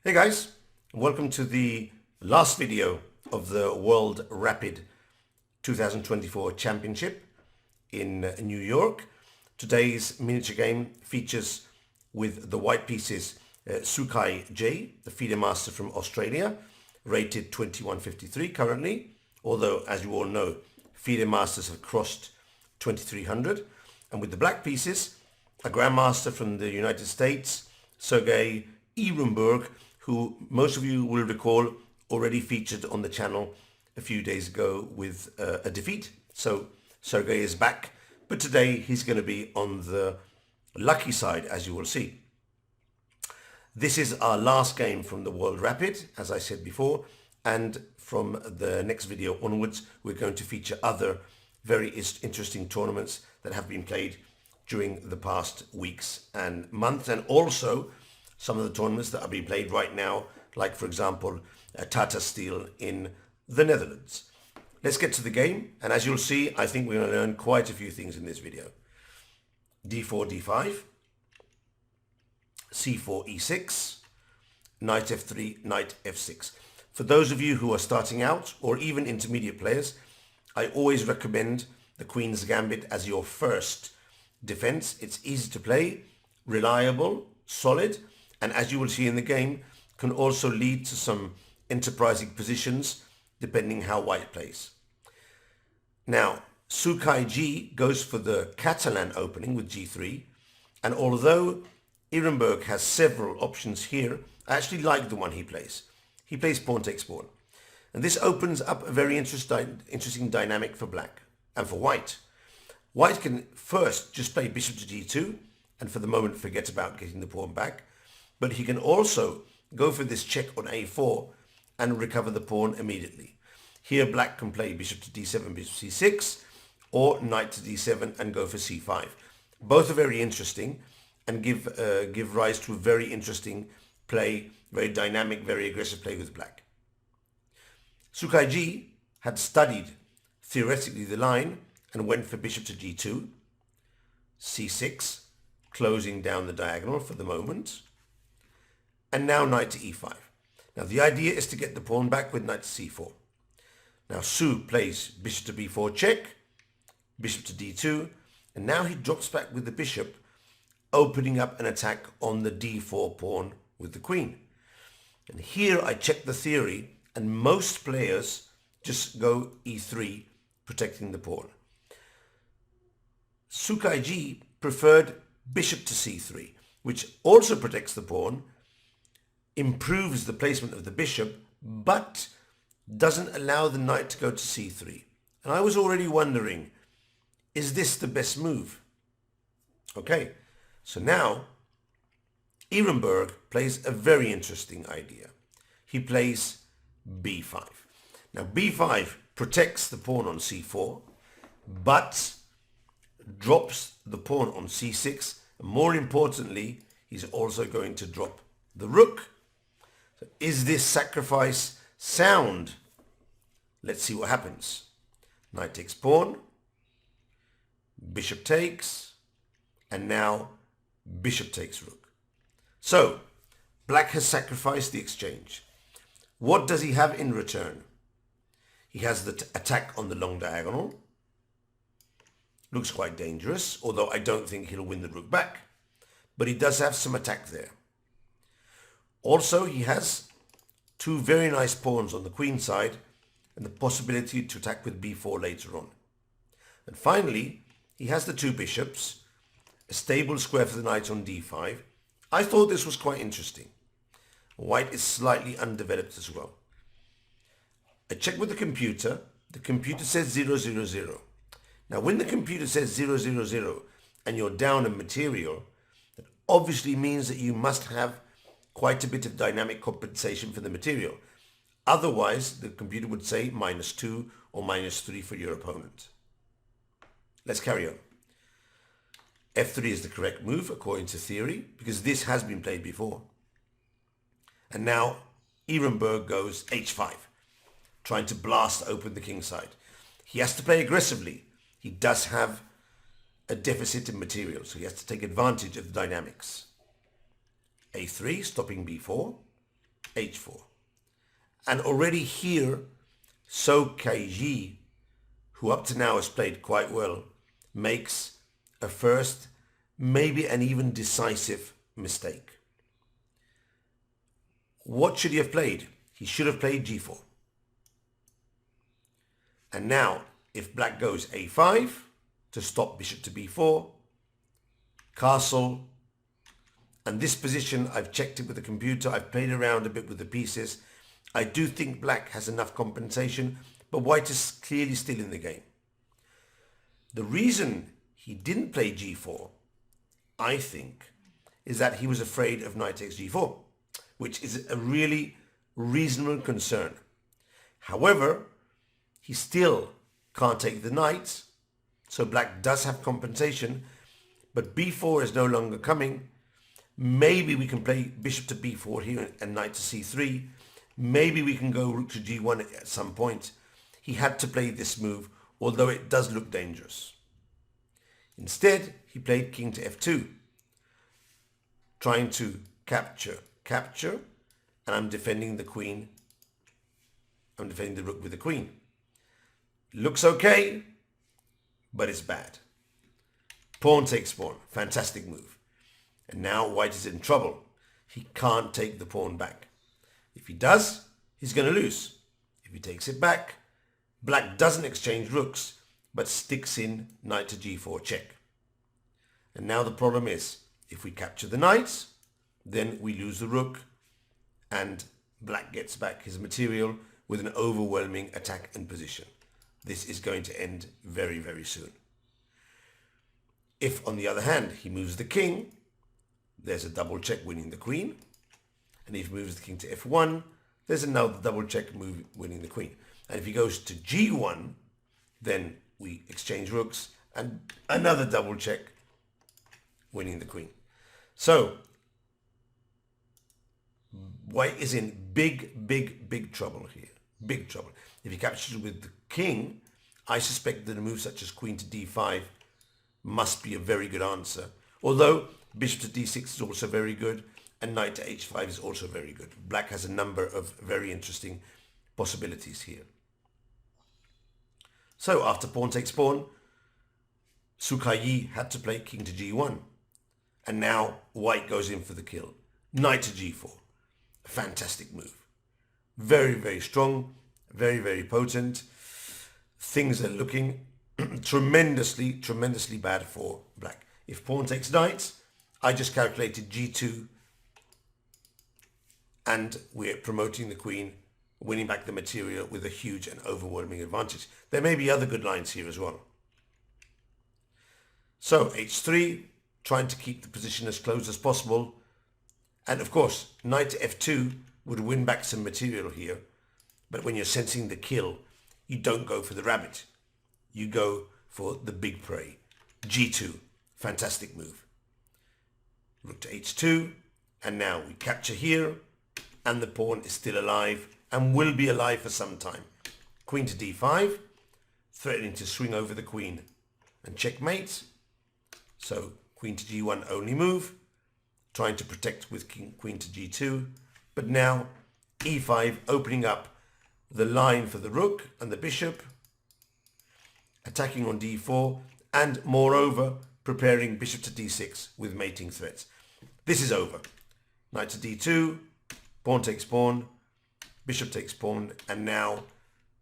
Hey guys, welcome to the last video of the World Rapid 2024 Championship in New York. Today's miniature game features with the white pieces Soo Kai Jie, the FIDE master from Australia, rated 2153 currently, although as you all know, FIDE masters have crossed 2300. And with the black pieces, a grandmaster from the United States, Sergey Erenburg, who most of you will recall already featured on the channel a few days ago with a defeat. So Sergey is back, but today he's going to be on the lucky side, as you will see. This is our last game from the World Rapid, as I said before, and from the next video onwards, we're going to feature other very interesting tournaments that have been played during the past weeks and months, and also some of the tournaments that are being played right now, like for example, Tata Steel in the Netherlands. Let's get to the game, and as you'll see, I think we're going to learn quite a few things in this video. D4, D5, C4, E6, Knight F3, Knight F6. For those of you who are starting out, or even intermediate players, I always recommend the Queen's Gambit as your first defense. It's easy to play, reliable, solid, and as you will see in the game, can also lead to some enterprising positions depending how white plays. Now, Soo Kai Jie goes for the Catalan opening with G3, and although Erenburg has several options here, I actually like the one he plays. He plays pawn takes pawn, and this opens up a very interesting dynamic for black and for white. White can first just play bishop to G2 and for the moment forget about getting the pawn back, but he can also go for this check on A4 and recover the pawn immediately. Here black can play bishop to D7, bishop C6, or knight to D7 and go for C5. Both are very interesting and give rise to a very interesting play, very dynamic, very aggressive play with black. Soo Kai Jie had studied theoretically the line and went for bishop to G2, C6, closing down the diagonal for the moment, and now knight to E5. Now the idea is to get the pawn back with knight to C4. Now Soo plays bishop to B4 check, bishop to D2, and now he drops back with the bishop, opening up an attack on the D4 pawn with the queen. And here I check the theory, and most players just go E3, protecting the pawn. Soo Kai Jie preferred bishop to C3, which also protects the pawn, improves the placement of the bishop, but doesn't allow the knight to go to C3. And I was already wondering, is this the best move? Okay, so now Erenburg plays a very interesting idea. He plays B5. Now B5 protects the pawn on C4, but drops the pawn on C6. And more importantly, he's also going to drop the rook. So is this sacrifice sound? Let's see what happens. Knight takes pawn, bishop takes, and now bishop takes rook. So black has sacrificed the exchange. What does he have in return? He has the attack on the long diagonal. Looks quite dangerous, although I don't think he'll win the rook back. But he does have some attack there. Also, he has two very nice pawns on the queen side and the possibility to attack with B4 later on. And finally, he has the two bishops, a stable square for the knight on D5. I thought this was quite interesting. White is slightly undeveloped as well. I checked with the computer. The computer says 0, 0, 0. Now, when the computer says 0, 0, 0 and you're down a material, that obviously means that you must have quite a bit of dynamic compensation for the material. Otherwise, the computer would say -2 or -3 for your opponent. Let's carry on. F3 is the correct move according to theory, because this has been played before. And now Erenburg goes H5, trying to blast open the king side. He has to play aggressively. He does have a deficit in material, so he has to take advantage of the dynamics. A3, stopping B4. h4. And already here, Soo Kai Jie, who up to now has played quite well, makes a first, maybe an even decisive mistake. What should he have played? He should have played g4. And now, if black goes a5 to stop bishop to b4, castle, and this position, I've checked it with the computer, I've played around a bit with the pieces. I do think black has enough compensation, but white is clearly still in the game. The reason he didn't play g4, I think, is that he was afraid of knight takes g4, which is a really reasonable concern. However, he still can't take the knight, so black does have compensation, but b4 is no longer coming. Maybe we can play bishop to b4 here and knight to c3. Maybe we can go rook to g1 at some point. He had to play this move, although it does look dangerous. Instead, he played king to f2, trying to capture, and I'm defending the queen. I'm defending the rook with the queen. Looks okay, but it's bad. Pawn takes pawn, fantastic move. And now white is in trouble. He can't take the pawn back. If he does, he's going to lose. If he takes it back, black doesn't exchange rooks, but sticks in knight to g4 check. And now the problem is, if we capture the knight, then we lose the rook, and black gets back his material with an overwhelming attack and position. This is going to end very, very soon. If, on the other hand, he moves the king, there's a double check winning the queen. And if he moves the king to f1, there's another double check move winning the queen. And if he goes to g1, then we exchange rooks and another double check winning the queen. So white is in big trouble here. Big trouble. If he captures with the king, I suspect that a move such as queen to d5 must be a very good answer. Although bishop to d6 is also very good, and knight to h5 is also very good. Black has a number of very interesting possibilities here. So after pawn takes pawn, Soo Kai Jie had to play king to g1. And now white goes in for the kill. Knight to g4. A fantastic move. Very, very strong. Very, very potent. Things are looking tremendously bad for black. If pawn takes knight, I just calculated g2, and we're promoting the queen, winning back the material with a huge and overwhelming advantage. There may be other good lines here as well. So h3, trying to keep the position as close as possible. And of course, knight to f2 would win back some material here. But when you're sensing the kill, you don't go for the rabbit. You go for the big prey. g2, fantastic move. Rook to h2, and now we capture here, and the pawn is still alive and will be alive for some time. Queen to d5, threatening to swing over the queen and checkmate. So queen to g1 only move, trying to protect with queen to g2, but now e5 opening up the line for the rook and the bishop, attacking on d4, and moreover preparing bishop to d6 with mating threats. This is over. Knight to d2, pawn takes pawn, bishop takes pawn, and now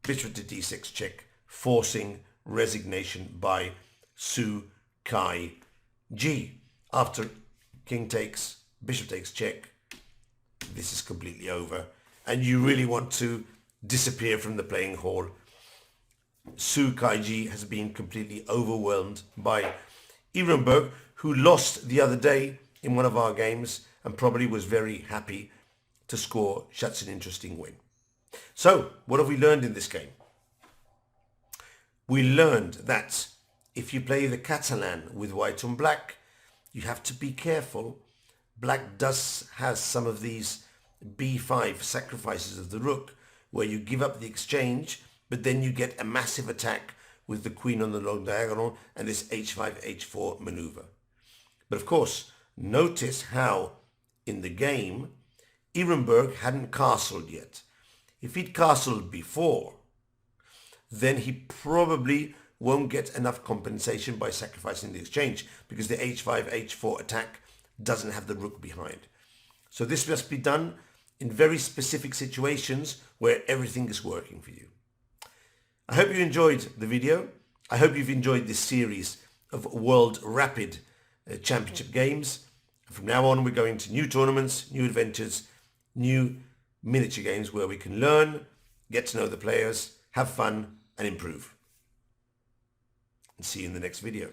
bishop to d6 check, forcing resignation by Soo Kai Jie. After king takes, bishop takes check, this is completely over, and you really want to disappear from the playing hall. Soo Kai Jie has been completely overwhelmed by Erenburg, who lost the other day in one of our games and probably was very happy to score such an interesting win. So, what have we learned in this game? We learned that if you play the Catalan with white on black, you have to be careful. Black does has some of these b5 sacrifices of the rook, where you give up the exchange, but then you get a massive attack with the queen on the long diagonal and this h5, h4 maneuver. But of course, notice how in the game, Erenburg hadn't castled yet. If he'd castled before, then he probably won't get enough compensation by sacrificing the exchange because the h5, h4 attack doesn't have the rook behind. So this must be done in very specific situations where everything is working for you. I hope you enjoyed the video. I hope you've enjoyed this series of World Rapid Championship games. From now on, we're going to new tournaments, new adventures, new miniature games where we can learn, get to know the players, have fun, and improve. And see you in the next video.